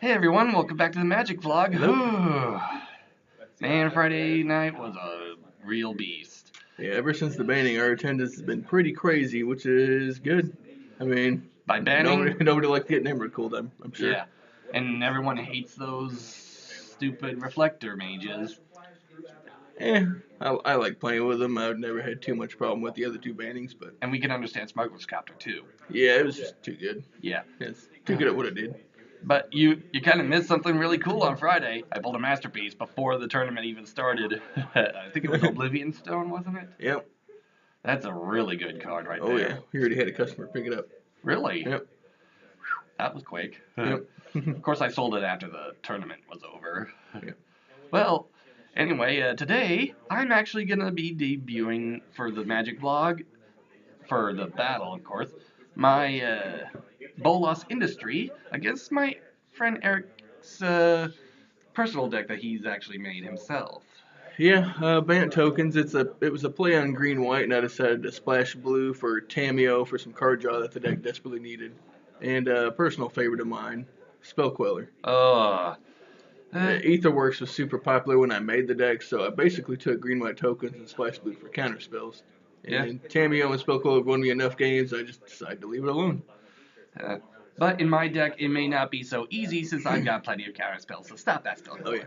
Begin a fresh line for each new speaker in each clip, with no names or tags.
Hey everyone, welcome back to the Magic Vlog.
Hello.
Man, Friday night was a real beast.
Yeah, ever since the banning, our attendance has been pretty crazy, which is good. I mean,
By banning?
nobody likes getting Emerald cold, I'm sure.
Yeah, and everyone hates those stupid reflector mages.
I like playing with them. I've never had too much problem with the other two bannings, but
And we can understand Smuggler's Copter too.
yeah, it was just too good.
Yeah.
It's too good at what it did.
But you kind of missed something really cool on Friday. I pulled a masterpiece before the tournament even started. I think it was Oblivion Stone, wasn't it?
Yep.
That's a really good card right there.
Oh yeah, we already had a customer pick it up.
Really?
Yep.
That was quick.
Yep.
Of course, I sold it after the tournament was over.
Yep.
Well, anyway, today I'm actually going to be debuting for the Magic Vlog, for the battle, of course, my Bolas Industry against my friend Eric's personal deck that he's actually made himself.
Yeah, Bant tokens. It was a play on green white, and I decided to splash blue for Tamiyo for some card draw that the deck desperately needed, and a personal favorite of mine, Spell Queller. Aetherworks was super popular when I made the deck, so I basically took green white tokens and splashed blue for counter spells. And Tamiyo and Spell Queller won me enough games, I just decided to leave it alone.
But in my deck, it may not be so easy since I've got plenty of counter spells, so stop that Spell Queller.
Oh yeah.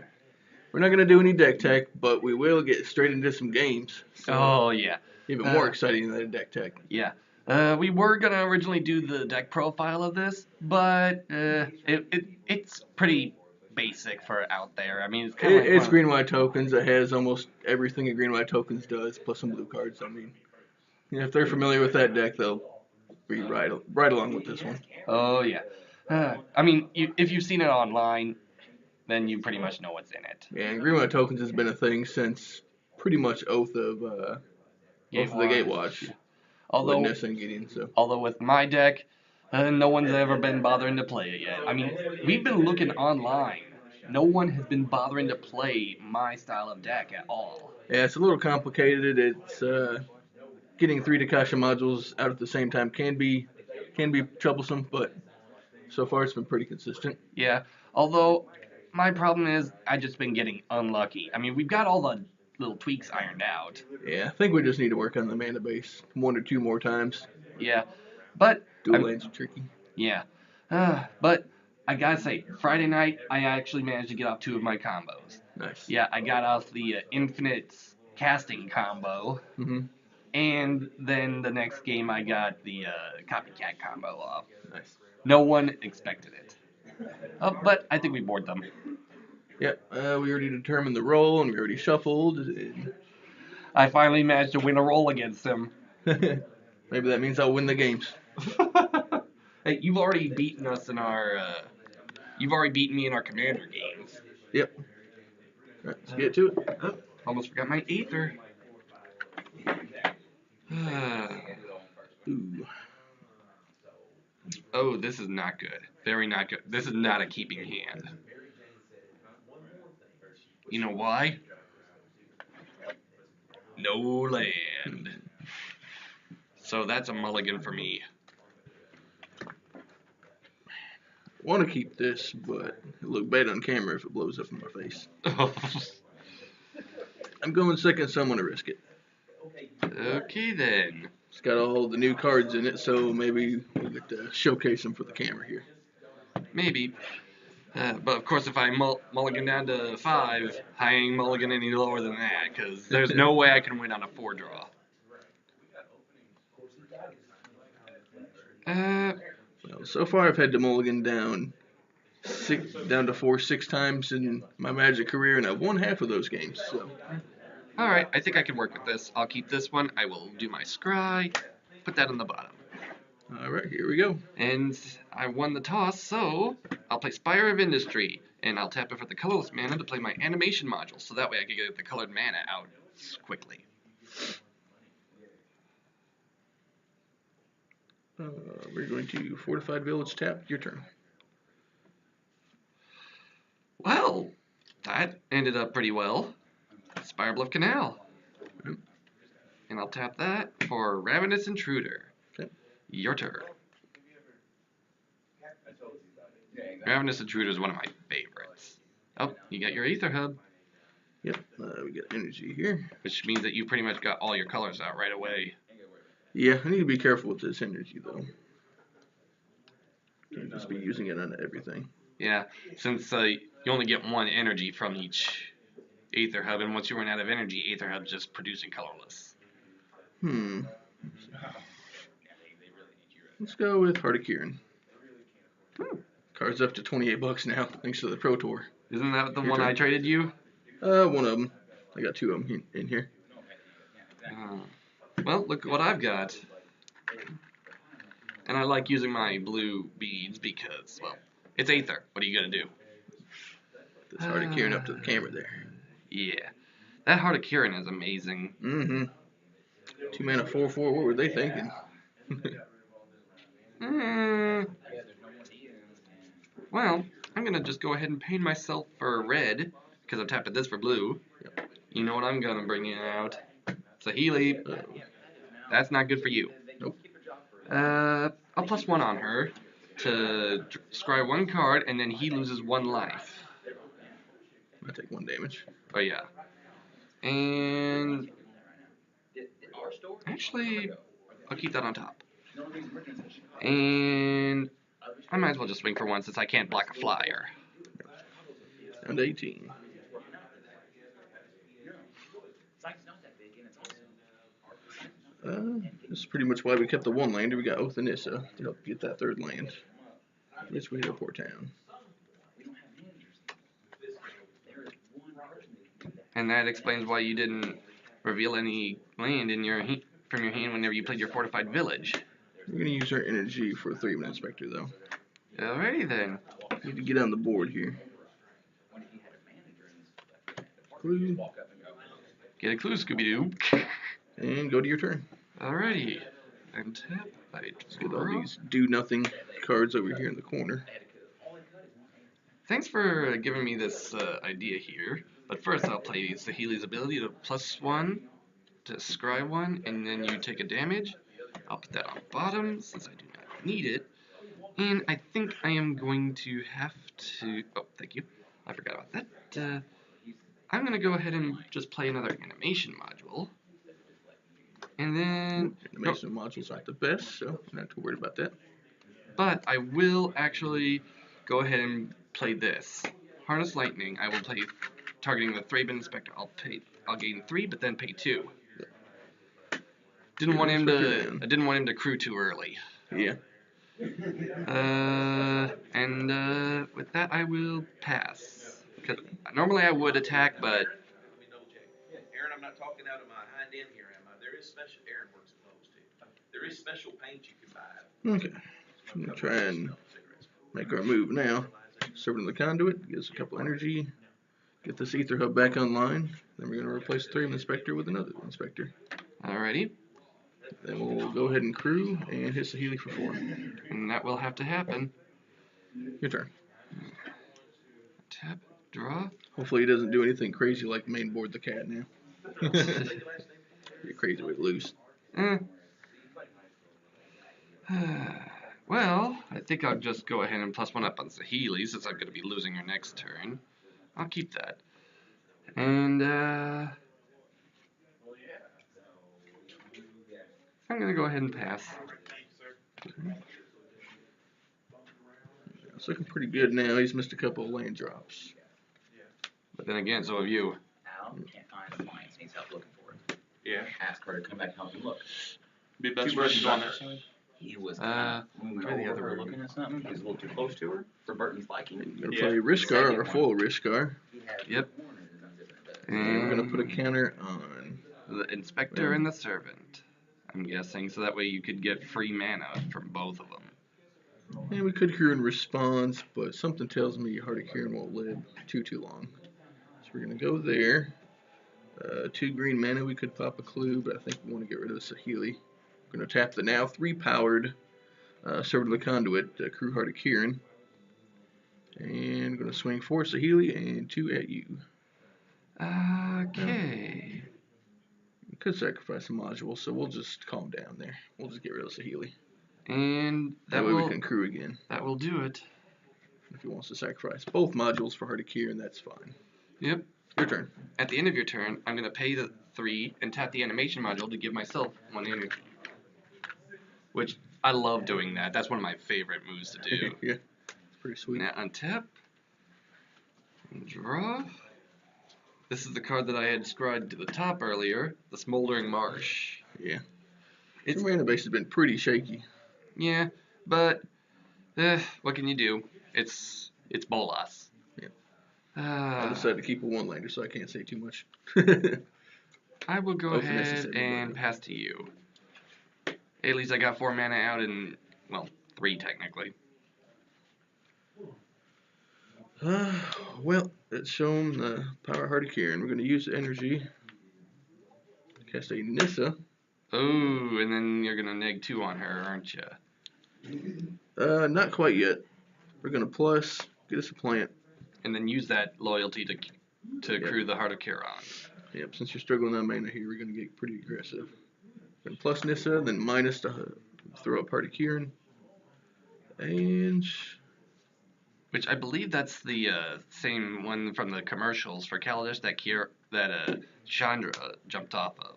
We're not going to do any deck tech, but we will get straight into some games. So
oh, yeah.
Even more exciting than a deck tech.
Yeah. We were going to originally do the deck profile of this, but it's pretty basic for out there. I mean, it's kind of
It's green white tokens. It has almost everything a green white tokens does, plus some blue cards. I mean, if they're familiar with that deck, they'll be right along with this one.
Oh, yeah. I mean, if you've seen it online, then you pretty much know what's in it.
Yeah, and green white tokens has been a thing since pretty much Oath of the Gatewatch.
Although with my deck, no one's ever been bothering to play it yet. I mean, we've been looking online. No one has been bothering to play my style of deck at all.
Yeah, it's a little complicated. It's getting 3 Takasha modules out at the same time can be troublesome, but so far it's been pretty consistent.
Yeah, although my problem is I've just been getting unlucky. I mean, we've got all the little tweaks ironed out.
Yeah, I think we just need to work on the mana base 1 or 2 more times.
Yeah, but
dual lands are tricky.
Yeah, but I gotta say, Friday night I actually managed to get off 2 of my combos.
Nice.
Yeah, I got off the infinite casting combo, and then the next game I got the copycat combo off.
Nice.
No one expected it. But I think we bored them.
Yep, we already determined the roll, and we already shuffled.
I finally managed to win a roll against him.
Maybe that means I'll win the games.
Hey, you've already beaten us in our... you've already beaten me in our Commander games.
Yep. Alright, let's get to it.
Oh, almost forgot my Aether.
Ooh.
Oh, this is not good. Very not good. This is not a keeping hand. You know why? No land. So that's a mulligan for me.
I want to keep this, but it'll look bad on camera if it blows up in my face. I'm going second, so I'm going to risk it.
Okay, then.
It's got all the new cards in it, so maybe we'll get to showcase them for the camera here.
Maybe. But of course, if I mulligan down to 5, I ain't mulligan any lower than that, because there's no way I can win on a 4 draw.
Well, so far I've had to mulligan down to 4 6 times in my Magic career, and I've won half of those games. So.
Alright, I think I can work with this. I'll keep this one. I will do my scry. Put that on the bottom.
Alright, here we go.
And I won the toss, so I'll play Spire of Industry. And I'll tap it for the colorless mana to play my animation module, so that way I can get the colored mana out quickly.
We're going to Fortified Village tap. Your turn.
Well, that ended up pretty well. Spirebluff Canal. And I'll tap that for Ravenous Intruder.
Okay.
Your turn. Ravenous Intruder is one of my favorites. Oh, you got your Aether Hub,
Yep, we got energy here.
which means that you pretty much got all your colors out right away.
Yeah, I need to be careful with this energy though. Can't just be using it on everything.
Yeah, since you only get one energy from each Aether Hub, and once you run out of energy, Aether Hub's just producing colorless.
Let's go with Heart of Kieran. Card's up to $28 now, thanks to the Pro Tour.
Isn't that the
Your
one
turn.
I traded you?
One of them. I got 2 of them in here.
Well, look what I've got. And I like using my blue beads because, well, it's Aether. What are you going to do?
This Heart of Kieran up to the camera there.
Yeah. That Heart of Kieran is amazing.
2 mana 4/4. What were they thinking?
Well, I'm going to just go ahead and paint myself for red because I've tapped at this for blue. You know what I'm going to bring in out? Saheeli. That's not good for you.
Nope.
I'll +1 on her to scry 1 card, and then he loses 1 life.
I take 1 damage.
Oh, yeah. And actually, I'll keep that on top. And I might as well just swing for 1 since I can't block a flyer.
Down to 18. This is pretty much why we kept the 1 lander. We got Oath of Nissa to help get that 3rd land. Which we hit a poor town.
And that explains why you didn't reveal any land in your from your hand whenever you played your Fortified Village.
We're going to use our energy for a 3-man Inspector, though.
Alrighty then.
Need to get on the board here. Clue.
Get a clue, Scooby-Doo.
And go to your turn.
Alrighty. And tap.
Let's get all these do-nothing cards over here in the corner.
Thanks for giving me this idea here. But first I'll play Saheeli's ability to +1 to scry 1, and then you take a damage. I'll put that on bottom since I do not need it. And I think I am going to have to... Oh, thank you. I forgot about that. I'm going to go ahead and just play another animation module. And then...
Animation modules aren't the best, so I'm not too worried about that.
But I will actually go ahead and play this. Harness Lightning. I will play targeting the 3-man Inspector. I'll gain 3, but then pay 2. Didn't want him to. I didn't want him to crew too early.
Yeah.
And with that, I will pass. Cause normally I would attack, but.
Aaron, I'm not talking out of my hind end here, am I? There is special. Aaron works at Lowe's too. There is special paint you can buy.
Okay. I'm gonna try and make our move now. Servant of the Conduit, get us a couple energy. Get this Aether Hub back online. Then we're gonna replace the 3-man Inspector with another Inspector.
Alrighty.
Then we'll go ahead and crew and hit Saheeli for 4.
And that will have to happen.
Your turn.
Tap, draw.
Hopefully he doesn't do anything crazy like main board the cat now. You're crazy with loose.
Well, I think I'll just go ahead and +1 up on Saheeli since I'm going to be losing her next turn. I'll keep that. And, I'm going to go ahead and pass.
It's looking pretty good now. He's missed a couple of land drops.
But then again, so have you.
Al can't find the clients. Needs help looking for it.
Yeah.
Ask her to come back and help him look.
Be best
Two
for us
Burton's
to
on
go
there. He was when we
try the
were
other
over
room.
looking at something. He was a little too close to her for Burton's liking.
We're going to
Yeah.
play Riskar or full Riskar.
He had
Yep.
one in his own different bed.
And we're going
And
to put a counter on.
the Inspector and the Servant, I'm guessing, so that way you could get free mana from both of them.
And we could Kieran response, but something tells me Heart of Kieran won't live too long. So we're going to go there. 2 green mana, we could pop a clue, but I think we want to get rid of the Saheeli. We're going to tap the now 3-powered Servant of the Conduit, crew Heart of Kieran. And going to swing 4 Saheeli and 2 at you.
Okay.
We could sacrifice a module, so we'll just calm down there. We'll just get rid of Saheeli.
And
That way we can crew again.
that will do it.
If he wants to sacrifice both modules for Heart of Kieran, that's fine.
Yep.
Your turn.
At the end of your turn, I'm gonna pay the 3 and tap the animation module to give myself 1 energy. Which I love doing that. That's one of my favorite moves to do.
Yeah, it's pretty sweet.
Now untap. Draw. This is the card that I had scrawled to the top earlier, the Smoldering Marsh.
Yeah.
It's
Your mana base has been pretty shaky.
yeah, but what can you do? It's Bolas.
Yeah. I
Uh,
decided to keep a one-lander, so I can't say too much.
I will go
Oh, for
ahead
necessary,
and pass to you. At least I got 4 mana out and, well, 3 technically.
Well, let's show him the power Heart of Kieran. We're going to use the energy. Cast a Nissa.
Oh, and then you're gonna neg 2 on her, aren't you?
Not quite yet. We're going to plus, get us a plant.
And then use that loyalty to accrue the Heart of Kiron.
Yep, since you're struggling on mana here, we're going to get pretty aggressive. Then plus Nissa, then minus to throw up Heart of Kieran. And
Which I believe that's the same one from the commercials for Kaladesh that Chandra jumped off of.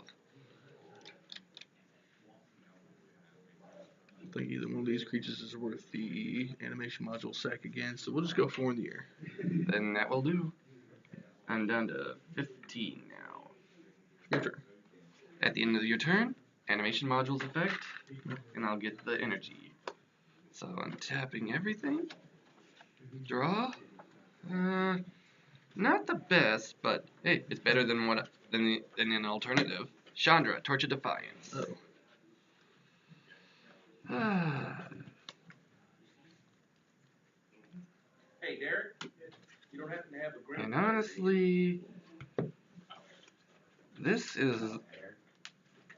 I think either one of these creatures is worth the animation module sack again, so we'll just go 4 in the air.
Then that will do. I'm down to 15 now.
Your turn.
At the end of your turn, animation modules effect, and I'll get the energy. So I'm tapping everything. Draw. Not the best, but hey, it's better than than an alternative. Chandra, Torch of Defiance.
Oh.
Hey, Derek, you don't happen to have a green.
And honestly, this is.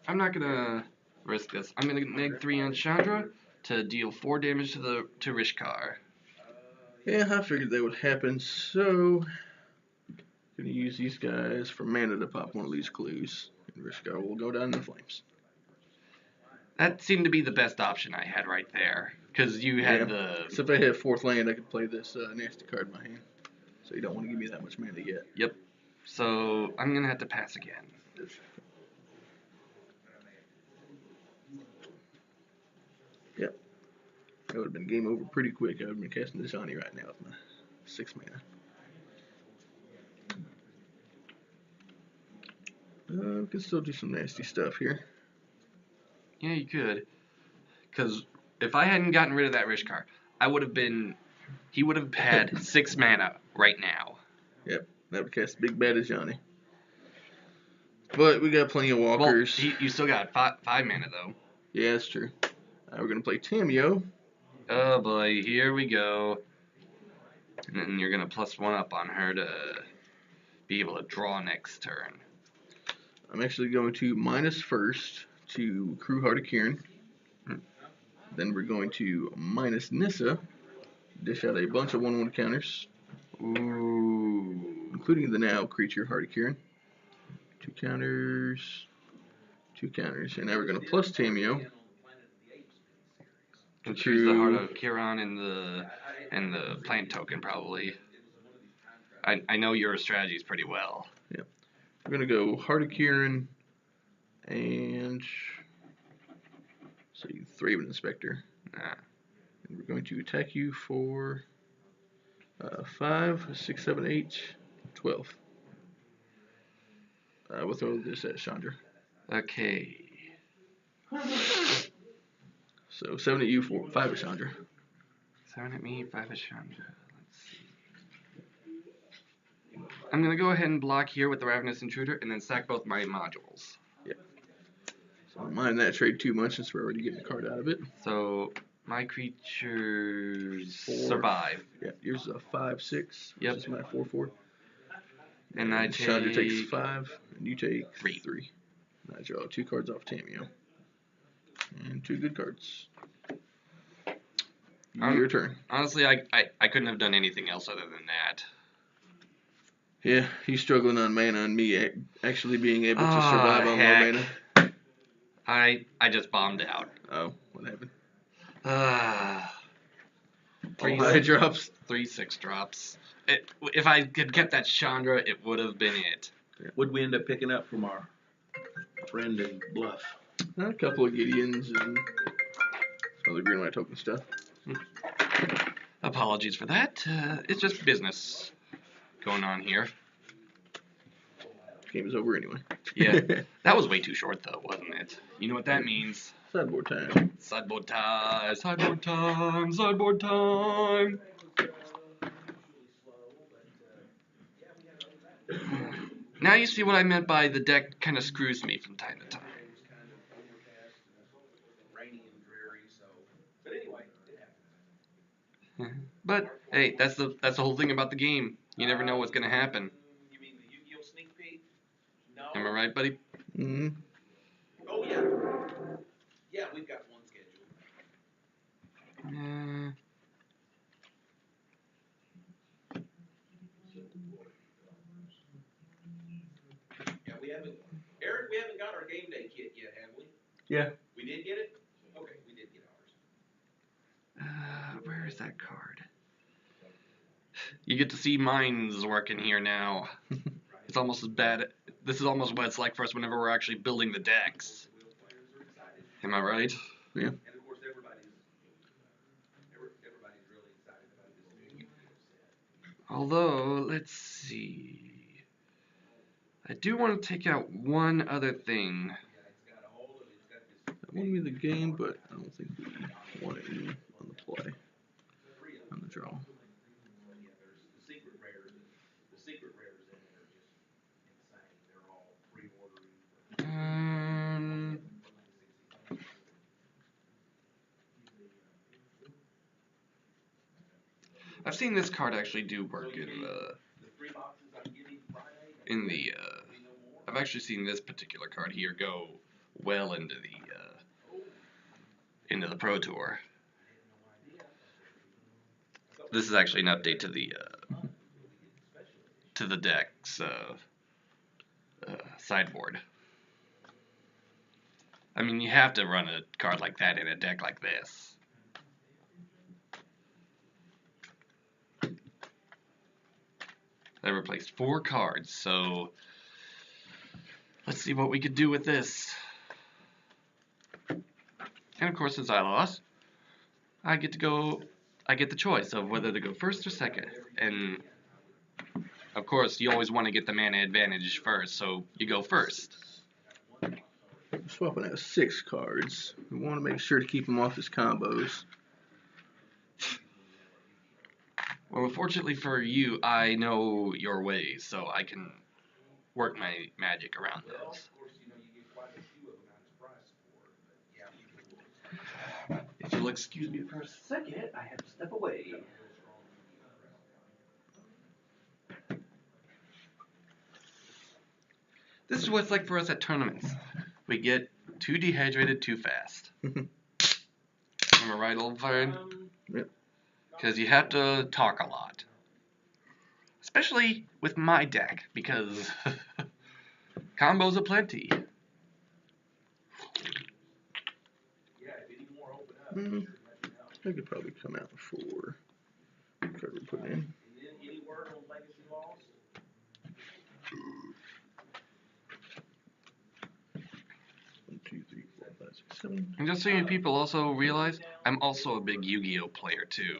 I'm not gonna risk this. I'm gonna neg 3 on Chandra to deal 4 damage to Rishkar.
Yeah, I figured that would happen, so gonna use these guys for mana to pop one of these clues. And Rishkar will go down in flames.
That seemed to be the best option I had right there, because you had
So if I had 4th land, I could play this nasty card in my hand. So you don't want to give me that much mana yet.
Yep. So I'm gonna have to pass again.
Yep. That would have been game over pretty quick. I would have been casting this on you right now with my 6 mana. We can still do some nasty stuff here.
Yeah, you could. Because if I hadn't gotten rid of that Rishkar, he would have had 6 mana right now.
Yep, that would cast Big Bad as Johnny. But we got plenty of walkers.
Well, you still got 5 mana though.
Yeah, that's true. We're going to play Tamiyo.
Oh boy, here we go. And then you're going to +1 up on her to be able to draw next turn.
I'm actually going to minus first to Crew Heart of Kieran. Then we're going to minus Nissa. Dish out a bunch of 1/1 counters.
Ooh.
Including the now creature Heart of Kieran. 2 counters. 2 counters. And now we're going to plus Tamiyo.
And choose the Heart of Kiron and the plant token probably. I know your strategies pretty well.
Yep. We're going to go Heart of Kieran and Thraben Inspector. And we're going to attack you for 5, 6, 7, 8, 12. We'll throw this at Chandra.
Okay.
So 7 at you, 5 at Chandra.
7 at me, 5 at Chandra. Let's see. I'm going to go ahead and block here with the Ravenous Intruder and then sack both my modules.
Yep. So don't mind that trade too much since we're already getting a card out of it.
So my creatures survive.
Yeah, yours is a 5/6.
Yep.
This is my 4/4.
And I take
Chandra takes 5, and you take
3.
3. And I draw 2 cards off Tamiyo. And 2 good cards. Your turn.
Honestly, I couldn't have done anything else other than that.
Yeah, he's struggling on mana, and me actually being able to survive on
heck.
1 mana.
I just bombed out.
Oh, what happened?
Ah.
All 9 drops.
3 6-drops. If I could get that Chandra, it would have been it.
What'd we end up picking up from our friend in Bluff?
A couple of Gideons and some other green white token stuff.
Apologies for that. It's just business going on here.
Game is over anyway.
Yeah, that was way too short though, wasn't it? You know what that means?
Sideboard time.
Sideboard time, sideboard time, sideboard time. Now you see what I meant by the deck kind of screws me from time to time.
Rainy and dreary, so. But anyway, it happened.
But hey, that's the whole thing about the game. You never know what's gonna happen.
You mean the Yu-Gi-Oh sneak peek? No.
Am I right, buddy?
Mm-hmm.
Oh yeah. Yeah, we've got one scheduled. Yeah, we haven't. Eric, we haven't got our game day kit yet, have we?
Yeah.
We did get it? Okay, we did get ours.
Where is that card? You get to see mines working here now. It's almost as bad. This is almost what it's like for us whenever we're actually building the decks. Am I right?
Yeah.
And of course, everybody's really excited about this new set.
Although, let's see. I do want to take out one other thing.
Yeah, it's got all of it's got this
That won't be the game, but I don't think we want it in on the play. On the draw.
yeah, there's the secret rares. The secret rares in it are just insane. They're all pre-ordering.
I've seen this card actually do work in
The 3 boxes I'm getting Friday.
I've actually seen this particular card here go well into the Pro Tour. This is actually an update to the deck's sideboard. I mean, you have to run a card like that in a deck like this. I replaced 4 cards, so let's see what we could do with this. And of course, since I lost, I get the choice of whether to go first or second. And of course, you always want to get the mana advantage first, so you go first.
We're swapping out 6 cards. We want to make sure to keep them off his combos.
Well, fortunately for you, I know your ways, so I can work my magic around those.
Of course, you get quite a few of them out as prize support. But yeah,
If you'll excuse me for a second, I have to step away. This is what it's like for us at tournaments. We get too dehydrated too fast. Am I right, old friend?
Yep.
Because you have to talk a lot. Especially with my deck, because combos aplenty.
yeah, if any more open up,
Mm, I could probably come out before the card we put in.
and then any word on Legacy Lost?
1, 2, 3, 4, 5, 6, 7.
And just so you people also realize, I'm also a big Yu-Gi-Oh player too.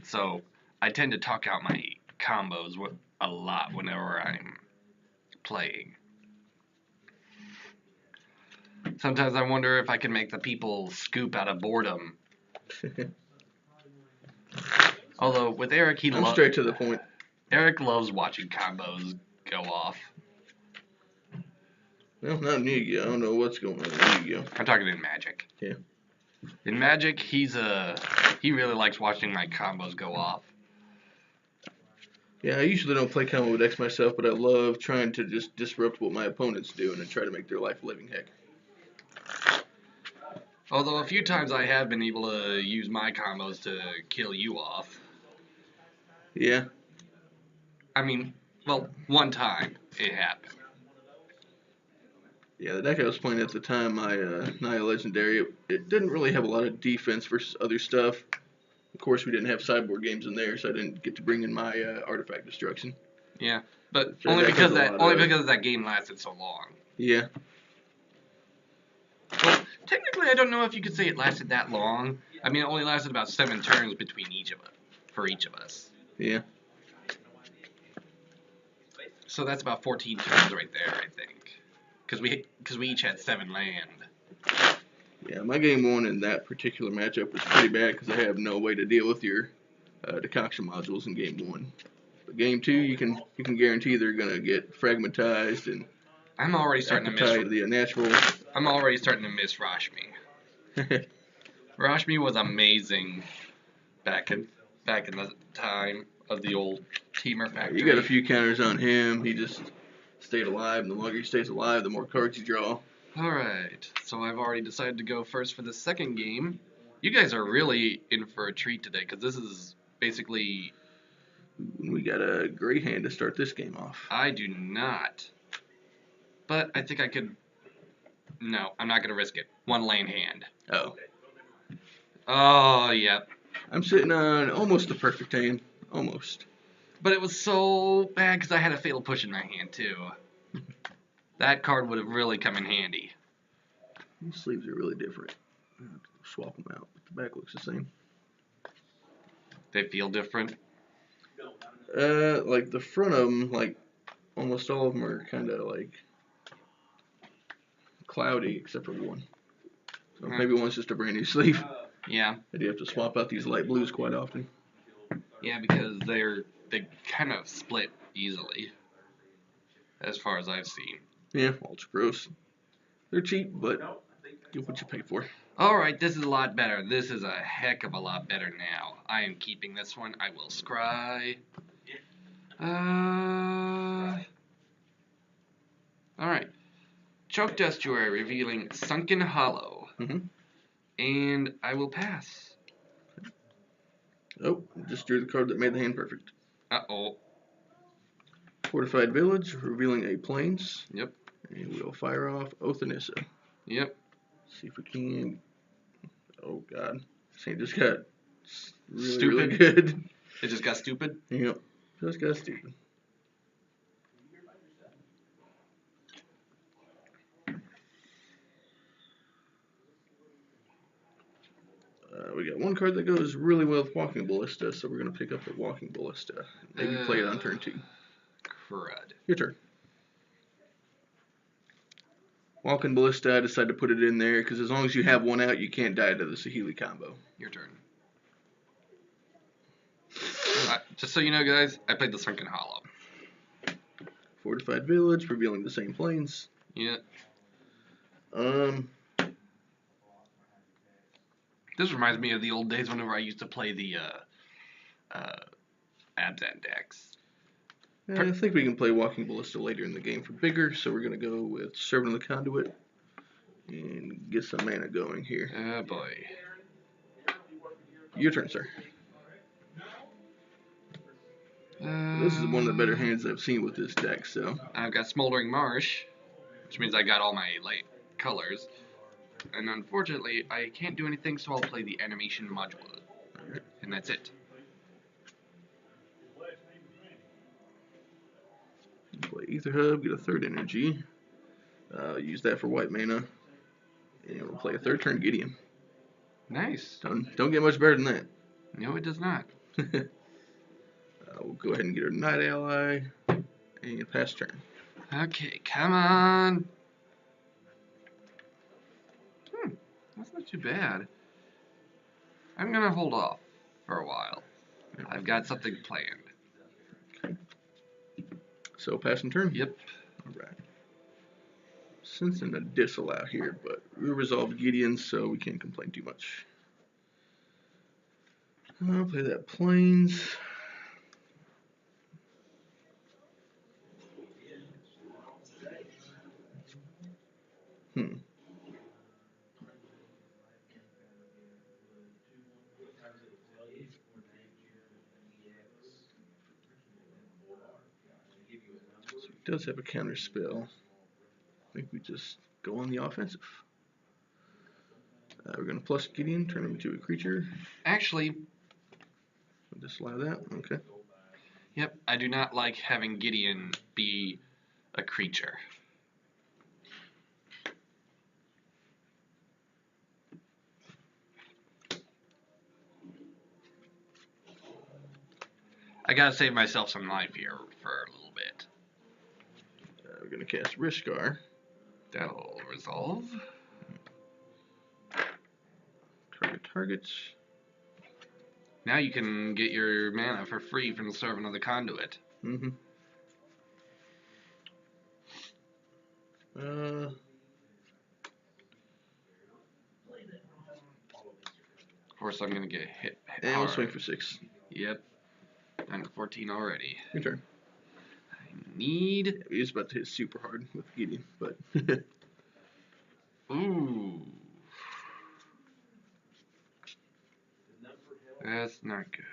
So I tend to talk out my combos a lot whenever I'm playing. Sometimes I wonder if I can make the people scoop out of boredom. Although with Eric,
I'm straight to the point.
Eric loves watching combos go off.
Well, not in Yu-Gi-Oh. I don't know what's going on in Yu-Gi-Oh.
I'm talking in Magic.
Yeah.
In Magic, he really likes watching my combos go off.
Yeah, I usually don't play combo decks myself, but I love trying to just disrupt what my opponent's doing and try to make their life a living heck.
Although a few times I have been able to use my combos to kill you off.
Yeah.
I mean, well, one time it happened.
Yeah, the deck I was playing at the time, my Naya Legendary, it didn't really have a lot of defense versus other stuff. Of course, we didn't have sideboard games in there, so I didn't get to bring in my Artifact Destruction.
Yeah, but
So
only
that
because
has a
that
lot of-
because that game lasted so long.
Yeah.
Well, technically, I don't know if you could say it lasted that long. I mean, it only lasted about 7 turns between each of us, for each of us.
Yeah.
So that's about 14 turns right there, I think. Because we each had 7 land.
Yeah, my game 1 in that particular matchup was pretty bad because I have no way to deal with your decoction modules in game 1. But game 2, you can guarantee they're gonna get fragmentized and
I'm already starting to
appetite
miss.
the natural.
I'm already starting to miss Rashmi. Rashmi was amazing back in the time of the old Teamer Factory.
You got a few counters on him. He just stayed alive, and the longer he stays alive, the more cards you draw.
Alright, so I've already decided to go first for the second game. You guys are really in for a treat today, because this is basically...
We got a great hand to start this game off.
I do not. But I think I could... No, I'm not going to risk it. 1 lane hand.
Oh.
Oh, yep.
I'm sitting on almost the perfect hand. Almost.
But it was so bad because I had a Fatal Push in my hand, too. That card would have really come in handy.
These sleeves are really different. Swap them out, but the back looks the same.
They feel different.
Like the front of them, like almost all of them are kind of like cloudy except for one. So maybe one's just a brand new sleeve.
Yeah.
I do have to swap out these light blues quite often.
Yeah, because they kind of split easily, as far as I've seen.
Yeah, ultra gross. They're cheap, but get what you pay for.
Alright, this is a lot better. This is a heck of a lot better now. I am keeping this one. I will scry. Alright. Choke Estuary revealing Sunken Hollow. And I will pass.
Oh, just drew the card that made the hand perfect.
Uh-oh.
Fortified Village, revealing a Plains.
Yep.
And we'll fire off Othanissa.
Yep.
See if we can. Oh, God. This hand just got really,
Stupid.
really good.
It just got stupid?
Yep. Just got stupid. We got one card that goes really well with Walking Ballista, so we're going to pick up the Walking Ballista. Maybe play it on turn 2.
Crud.
Your turn. Walking Ballista, I decided to put it in there because as long as you have one out, you can't die to the Saheeli combo.
Your turn. Just so you know, guys, I played the Sunken Hollow.
Fortified Village, revealing the same plains.
Yeah. This reminds me of the old days whenever I used to play the Abzan decks.
I think we can play Walking Ballista later in the game for bigger, so we're going to go with Servant of the Conduit and get some mana going here.
Oh boy.
Your turn, sir. This is one of the better hands I've seen with this deck, so.
I've got Smoldering Marsh, which means I got all my light colors. And unfortunately, I can't do anything, so I'll play the Animation Module. And that's it.
Play Ether Hub, get a 3rd energy. Use that for white mana. And we'll play a 3rd turn Gideon.
Nice.
Don't get much better than that.
No, it does not.
We'll go ahead and get our Night Ally and pass turn.
Okay, come on. That's not too bad. I'm gonna hold off for a while. I've got something planned.
Okay. So passing turn?
Yep.
Alright. Sensing a disallow here, but we resolved Gideon, so we can't complain too much. I'll play that Plains. So he does have a counter spell. I think we just go on the offensive. We're going to plus Gideon, turn him into a creature.
Actually,
Disallow that. Okay.
Yep, I do not like having Gideon be a creature. I gotta save myself some life here for a little bit.
We're gonna cast Rishkar.
That'll resolve.
Targets.
Now you can get your mana for free from the Servant of the Conduit.
Mm-hmm.
Of course, I'm gonna get hit
And
hard.
we'll swing for 6.
Yep. Down to 14 already.
Your turn.
I need.
He was about to hit super hard with Gideon, but
Ooh. That's not good.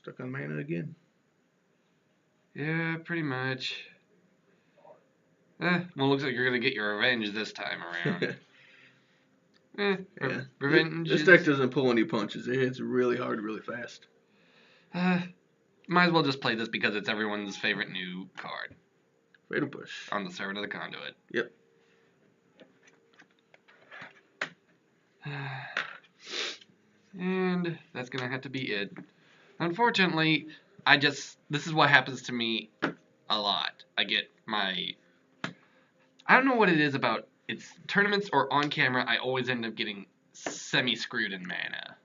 stuck on mana again.
Yeah, pretty much. Well, looks like you're gonna get your revenge this time around.
Yeah.
Revenge.
This deck doesn't pull any punches. It hits really hard, really fast.
Might as well just play this because it's everyone's favorite new card
Fatal Push.
on the Servant of the Conduit.
Yep.
And that's gonna have to be it. Unfortunately, this is what happens to me a lot. I don't know what it is about it's tournaments or on camera, I always end up getting semi-screwed in mana.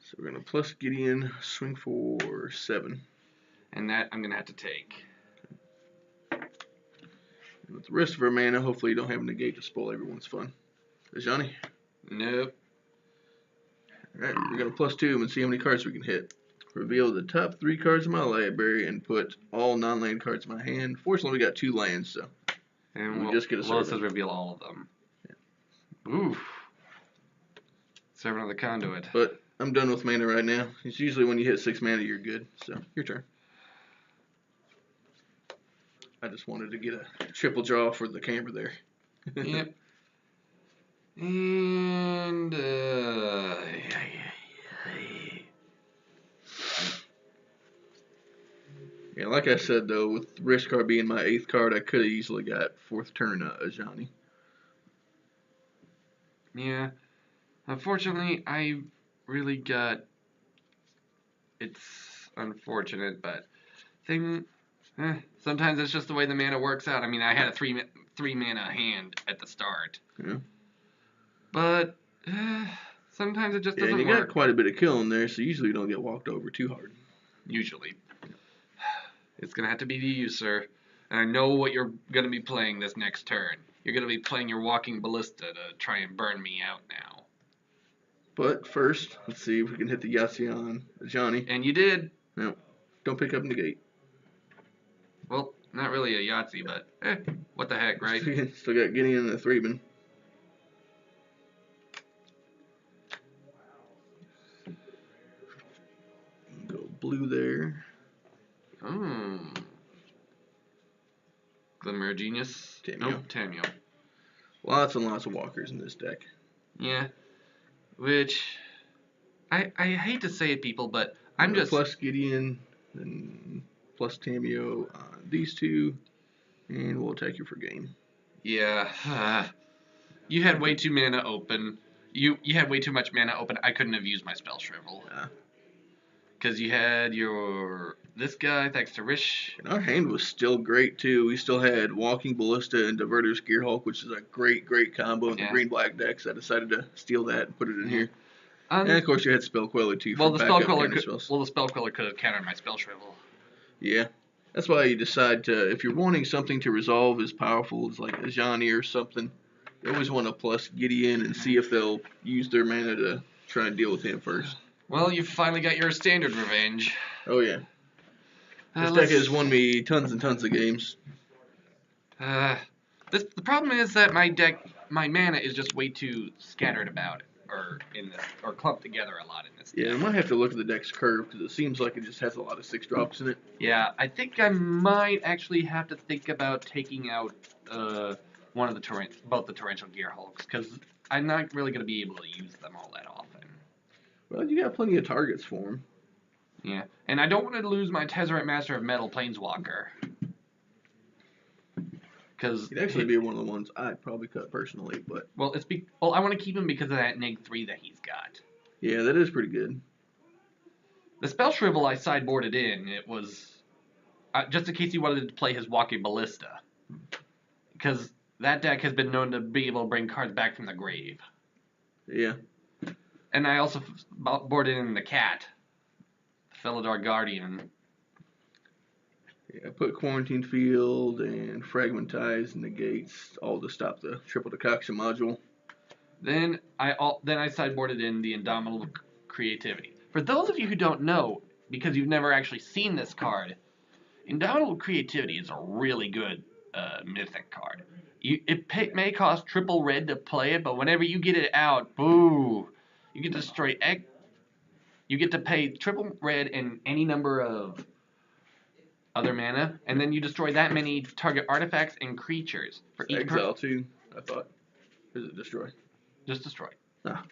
So we're gonna plus Gideon, swing for 7.
And that I'm gonna have to take.
And with the rest of our mana, hopefully you don't have a negate to spoil everyone's fun. Johnny?
Nope.
Alright, we're gonna plus 2 and see how many cards we can hit. Reveal the top 3 cards of my library and put all non-land cards in my hand. Fortunately, we got 2 lands, so
And
we just get a
it
servant.
says reveal all of them. Yeah. Oof. Servant of the Conduit.
But I'm done with mana right now. It's usually when you hit 6 mana, you're good. So, your turn. I just wanted to get a triple draw for the camera there.
Yep. And,
Yeah, like I said, though, with Rishkar being my 8th card, I could have easily got 4th turn Ajani.
yeah. Unfortunately, I really got. It's unfortunate, but sometimes it's just the way the mana works out. I mean, I had a three mana hand at the start.
Yeah.
But sometimes it just
Yeah,
doesn't
and you
work.
got quite a bit of kill in there, so usually you don't get walked over too hard.
Usually. It's going to have to be to you, sir. And I know what you're going to be playing this next turn. You're going to be playing your Walking Ballista to try and burn me out now.
But first, let's see if we can hit the Yahtzee on Johnny.
And you did.
No, don't pick up negate.
Well, not really a Yahtzee, but what the heck, right?
Still got Gideon and a 3-man. Go blue there.
Glimmer Genius.
Tameo.
Nope, Tameo.
Lots and lots of walkers in this deck.
Yeah. Which, I hate to say it, people, but I'm just...
Plus Gideon, and plus Tameo on these 2, and we'll attack you for game.
Yeah. You had way too mana open. You had way too much mana open. I couldn't have used my Spell Shrivel. Because you had this guy, thanks to Rish.
And our hand was still great, too. We still had Walking Ballista and Diverter's Gearhulk, which is a great, great combo in the green-black decks. I decided to steal that and put it in here. And, of course, you had Spell Queller, too, for
the Spell Queller
could
have countered my Spell Shrivel.
Yeah. That's why you decide to, if you're wanting something to resolve as powerful as, like, Ajani or something, you always want to plus Gideon and see if they'll use their mana to try and deal with him first.
Well, you finally got your standard revenge.
Oh, yeah. This deck has won me tons and tons of games.
The problem is that my mana is just way too scattered about, or clumped together a lot in this.
Yeah, I might have to look at the deck's curve because it seems like it just has a lot of 6-drops in it.
Yeah, I think I might actually have to think about taking out one of both the Torrential Gearhulks, because I'm not really going to be able to use them all that often.
Well, you got plenty of targets for them.
Yeah, and I don't want to lose my Tezzeret Master of Metal Planeswalker. Because
He'd actually be one of the ones I'd probably cut personally, but
well, I want to keep him because of that Neg-3 that he's got.
yeah, that is pretty good.
The Spell Shrivel I sideboarded in. It was just in case he wanted to play his Walking Ballista, because that deck has been known to be able to bring cards back from the grave.
Yeah.
And I also boarded in the cat, Felidar Guardian.
Yeah, I put Quarantine Field and Fragmentize and Negates all to stop the triple decoction module.
Then I sideboarded in the Indomitable Creativity. For those of you who don't know, because you've never actually seen this card, Indomitable Creativity is a really good mythic card. It may cost triple red to play it, but whenever you get it out, boo, you get to destroy you get to pay triple red and any number of other mana, and then you destroy that many target artifacts and creatures. For each
Exile too, I thought. Or is it Destroy?
just destroy.
Ah.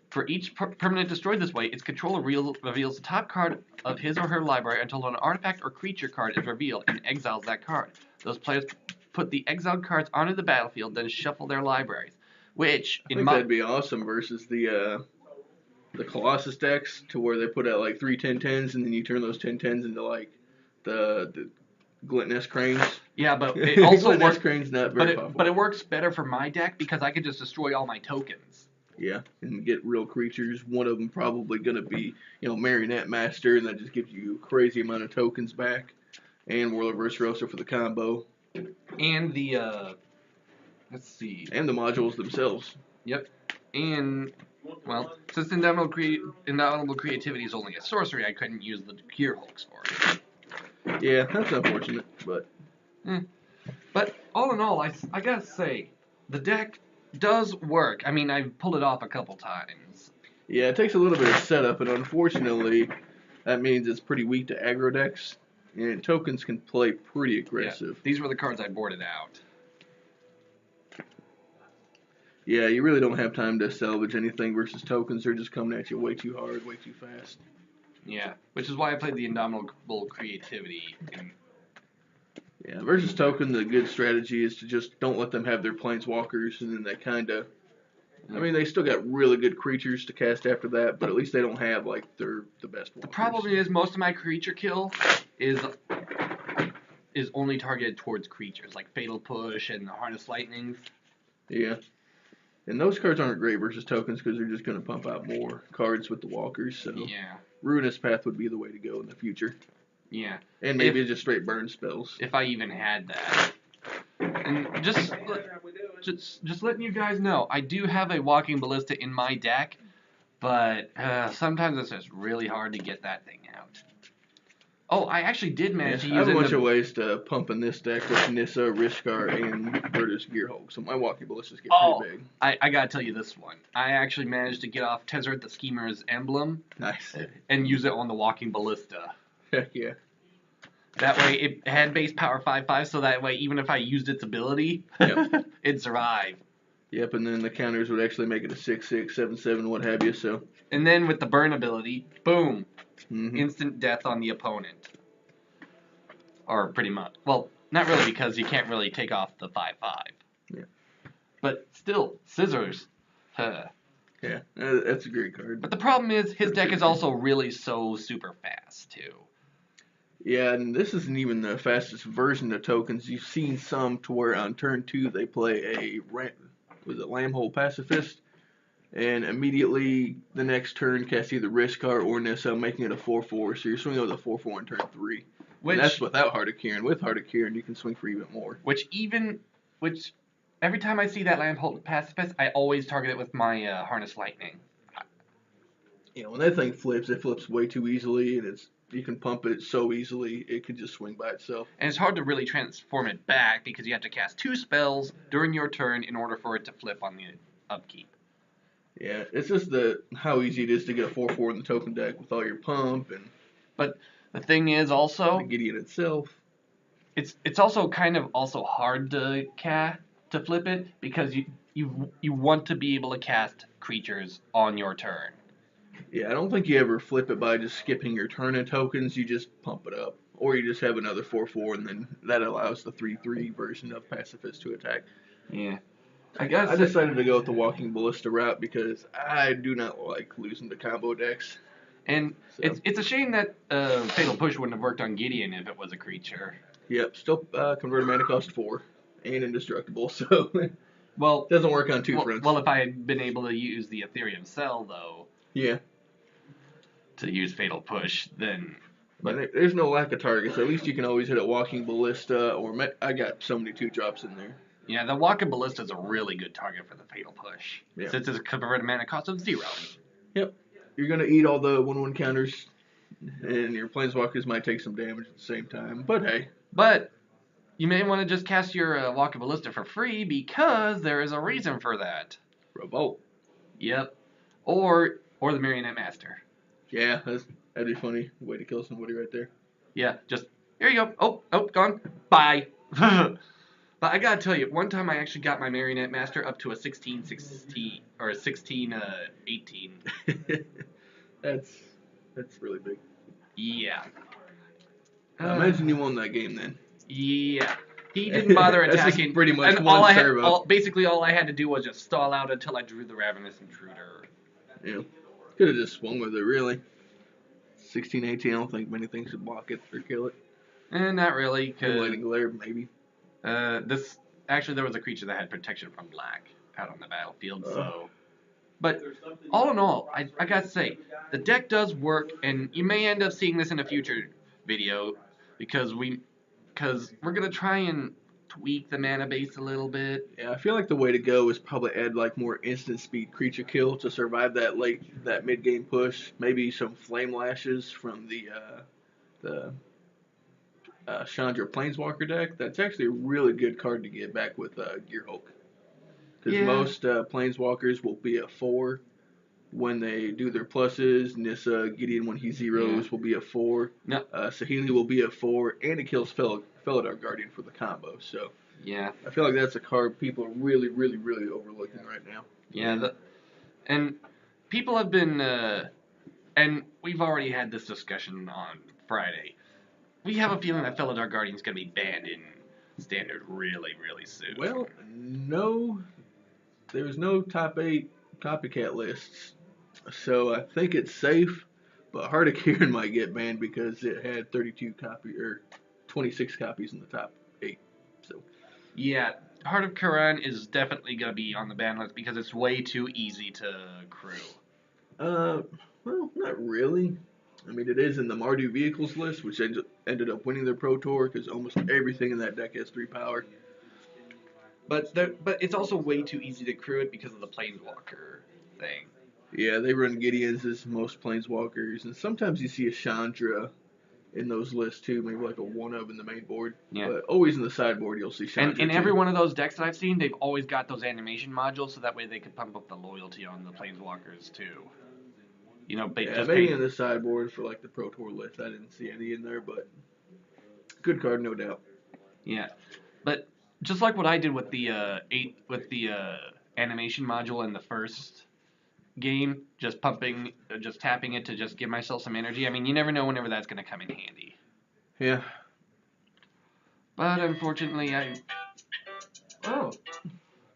For each permanent destroyed this way, its controller reveals the top card of his or her library until an artifact or creature card is revealed and exiles that card. Those players put the exiled cards onto the battlefield, then shuffle their libraries. Which,
I think that'd be awesome versus the Colossus decks, to where they put out like 3 10-10s and then you turn those 10-10s into like the Gluttonous Cranes.
yeah, but it also
Gluttonous
works.
Cranes not very powerful.
But it works better for my deck because I can just destroy all my tokens.
Yeah, and get real creatures. One of them probably going to be, Marionette Master, and that just gives you a crazy amount of tokens back. And World of Ursarosa for the combo.
And the, let's see.
And the modules themselves.
Yep. And, well, since Indomitable Creativity is only a sorcery, I couldn't use the Gear Hulks for it.
Yeah, that's unfortunate, but...
But, all in all, I gotta say, the deck does work. I mean, I've pulled it off a couple times.
Yeah, it takes a little bit of setup, and unfortunately, that means it's pretty weak to aggro decks, and tokens can play pretty aggressive.
Yeah, these were the cards I boarded out.
Yeah, you really don't have time to salvage anything versus tokens. They're just coming at you way too hard, way too fast.
Yeah, which is why I played the Indomitable Creativity.
Yeah, versus token, the good strategy is to just don't let them have their planeswalkers, and then they kind of... I mean, they still got really good creatures to cast after that, but at least they don't have, like, the best walkers.
The problem is most of my creature kill is only targeted towards creatures, like Fatal Push and the Harness Lightnings.
Yeah. And those cards aren't great versus tokens because they're just going to pump out more cards with the walkers, so...
Yeah.
Ruinous Path would be the way to go in the future.
Yeah.
And maybe just straight burn spells.
If I even had that. And just letting you guys know, I do have a Walking Ballista in my deck, but sometimes it's just really hard to get that thing out. Oh, I actually did manage to use
I have
it
a
in
bunch of ways to pump in this deck with Nissa, Rishkar, and Verdus Gearhulk, so my Walking Ballistas get pretty big.
I gotta tell you this one. I actually managed to get off Tezzeret the Schemer's emblem
Nice.
and use it on the Walking Ballista.
Heck yeah.
That way, it had base power 5/5, so that way, even if I used its ability,
Yep.
it'd survive.
Yep, and then the counters would actually make it a 6/6, 7/7, what have you, so.
And then with the burn ability, boom,
Mm-hmm.
instant death on the opponent. Or pretty much. Well, not really, because you can't really take off the 5/5.
Yeah.
But still, Scissors.
Yeah, that's a great card.
But the problem is, his deck is also really so super fast, too.
Yeah, and this isn't even the fastest version of tokens. You've seen some to where on turn 2 they play a Lambhole Pacifist, and immediately the next turn cast either Rishkar or Nissa, making it a 4/4. So you're swinging with a 4/4 on turn 3. And that's without Heart of Kiran. With Heart of Kiran, you can swing for even more.
Which every time I see that Lambhole Pacifist, I always target it with my Harness Lightning.
You know, when that thing flips, it flips way too easily, and you can pump it so easily, it can just swing by itself.
And it's hard to really transform it back because you have to cast 2 spells during your turn in order for it to flip on the upkeep.
Yeah, it's just how easy it is to get a 4/4 in the token deck with all your pump and.
But the thing is also,
the Gideon itself.
It's also kind of also hard to flip it because you want to be able to cast creatures on your turn.
Yeah, I don't think you ever flip it by just skipping your turn in tokens. You just pump it up. Or you just have another 4/4, and then that allows the 3/3 version of Pacifist to attack.
Yeah.
I
guess
decided to go with the Walking Ballista route because I do not like losing to combo decks.
And
So,
it's a shame that Fatal Push wouldn't have worked on Gideon if it was a creature.
yep, still converted mana cost 4 and indestructible, so it
Well,
doesn't work on two fronts.
well, if I had been able to use the Ethereum Cell, though,
Yeah,
to use Fatal Push, then...
but there's no lack of targets. At least you can always hit a Walking Ballista, or I got so many 2-drops in there.
Yeah, the Walking Ballista is a really good target for the Fatal Push,
Yeah.
since it's a converted mana cost of 0.
Yep. You're going to eat all the 1/1 counters, and your Planeswalkers might take some damage at the same time, but hey.
But you may want to just cast your Walking Ballista for free, because there is a reason for that.
Revolt.
Yep. Or the Marionette Master.
Yeah, that'd be funny. Way to kill somebody right there.
Yeah, just, here you go. Oh, gone. Bye. But I gotta tell you, one time I actually got my Marionette Master up to a 16-16, or a 16-18.
That's really big.
Yeah.
Imagine you won that game then.
Yeah. He didn't bother
That's just
attacking.
pretty much
and
one servo.
Basically all I had to do was just stall out until I drew the Ravenous Intruder.
Yeah. Could have just swung with it, really. 16-18, I don't think many things should block it or kill it.
Not really,
Lightning Glare, maybe.
Actually, there was a creature that had protection from black out on the battlefield, so... But all in all, I gotta say, the deck does work, and you may end up seeing this in a future video, because we're gonna try and tweak the mana base a little bit.
Yeah, I feel like the way to go is probably add like more instant speed creature kill to survive that mid game push. Maybe some Flame Lashes from the Chandra Planeswalker deck. That's actually a really good card to get back with Gearhulk. Because most Planeswalkers will be a 4 when they do their pluses. Nissa, Gideon when he zeros will be a 4.
No.
Saheeli will be a 4, and it kills Felidar Guardian for the combo. So
Yeah.
I feel like that's a card people are really, really, really overlooking right now.
Yeah, and people have been, and we've already had this discussion on Friday. We have a feeling that Felidar Guardian is going to be banned in Standard really, really soon.
Well, no, there's no top 8 copycat lists, so I think it's safe. But Heart of Kiran might get banned because it had 26 copies in the top 8. So
Yeah, Heart of Kiran is definitely going to be on the ban list because it's way too easy to crew.
Well, not really. I mean, it is in the Mardu Vehicles list, which ended up winning their Pro Tour because almost everything in that deck has 3 power.
But it's also way too easy to crew it because of the Planeswalker thing.
Yeah, they run Gideons as most Planeswalkers, and sometimes you see a Chandra in those lists too, maybe like a 1-of in the main board.
Yeah.
But always in the sideboard you'll see Chandra.
And in every one of those decks that I've seen, they've always got those animation modules, so that way they could pump up the loyalty on the Planeswalkers too. You know,
maybe in the sideboard for like the Pro Tour list, I didn't see any in there, but good card, no doubt.
Yeah, but just like what I did with the animation module in the first game, just tapping it to just give myself some energy. I mean, you never know whenever that's going to come in handy.
Yeah.
But unfortunately,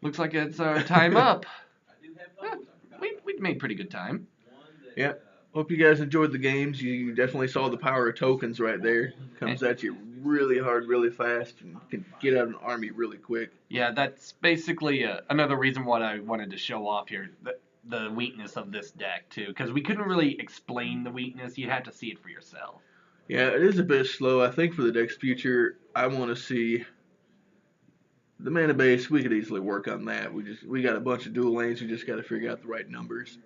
looks like it's our time up. We made pretty good time.
Yeah. Hope you guys enjoyed the games. You definitely saw the power of tokens right there. Comes at you really hard, really fast, and can get out an army really quick.
Yeah, that's basically another reason why I wanted to show off here, the weakness of this deck, too. Because we couldn't really explain the weakness. You had to see it for yourself.
Yeah, it is a bit slow. I think for the deck's future, I want to see the mana base. We could easily work on that. We got a bunch of dual lanes. We just got to figure out the right numbers.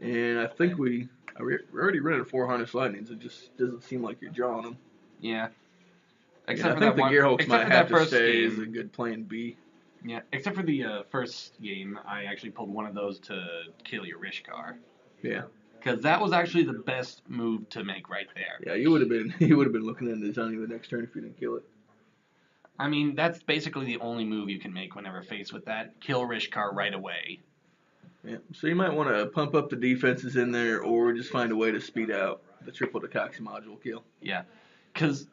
And I think we're already running 4 Harness Lightnings. It just doesn't seem like you're drawing them.
Yeah.
I think the Gearhulks might have to stay as a good plan B.
Yeah, except for the first game, I actually pulled one of those to kill your Rishkar.
Yeah.
Because that was actually the best move to make right there.
Yeah, you would have been looking at designing the next turn if you didn't kill it.
I mean, that's basically the only move you can make whenever faced with that. Kill Rishkar right away.
Yeah. So you might want to pump up the defenses in there, or just find a way to speed out the triple decoction module kill.
Yeah, because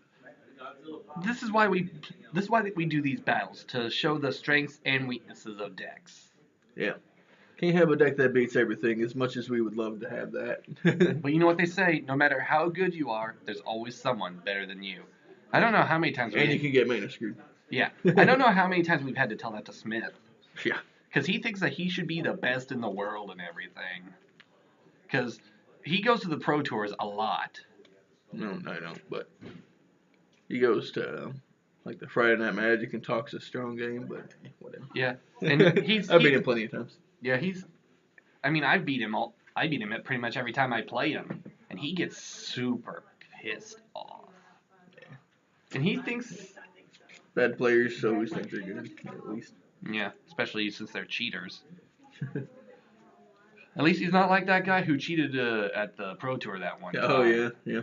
this is why we do these battles, to show the strengths and weaknesses of decks.
Yeah. Can't have a deck that beats everything, as much as we would love to have that.
But you know what they say, no matter how good you are, there's always someone better than you. I don't know how many times
And you can get mana screwed.
Yeah, I don't know how many times we've had to tell that to Smith.
Yeah.
Because he thinks that he should be the best in the world and everything. Because he goes to the Pro Tours a lot.
No, I don't. But he goes to like the Friday Night Magic and talks a strong game, but whatever.
Yeah, and
I've beat him plenty of times.
Yeah, I mean, I beat him at pretty much every time I play him, and he gets super pissed off.
Yeah.
And he thinks,
Bad players always think they're good, at least.
yeah, especially since they're cheaters. At least he's not like that guy who cheated at the Pro Tour that one time.
Oh yeah.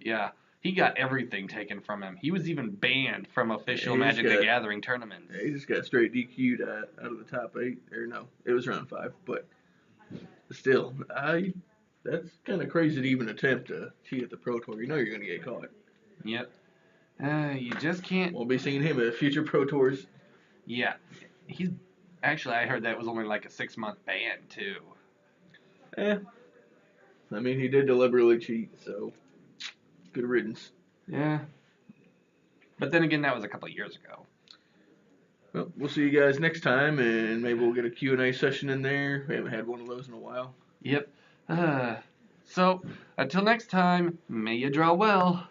Yeah, he got everything taken from him. He was even banned from official
Yeah,
Magic the Gathering tournaments.
Yeah, he just got straight DQ'd out of the top 8. Or no, it was round 5. But still, that's kind of crazy to even attempt to cheat at the Pro Tour. You know you're going to get caught.
Yep. You just can't.
We'll be seeing him at future Pro Tours.
Yeah. He's actually, I heard that was only like a 6-month ban too.
I mean, he did deliberately cheat, so good riddance.
Yeah. But then again, that was a couple of years ago.
Well, we'll see you guys next time, and maybe we'll get a Q&A session in there. We haven't had one of those in a while.
Yep. So, until next time, may you draw well.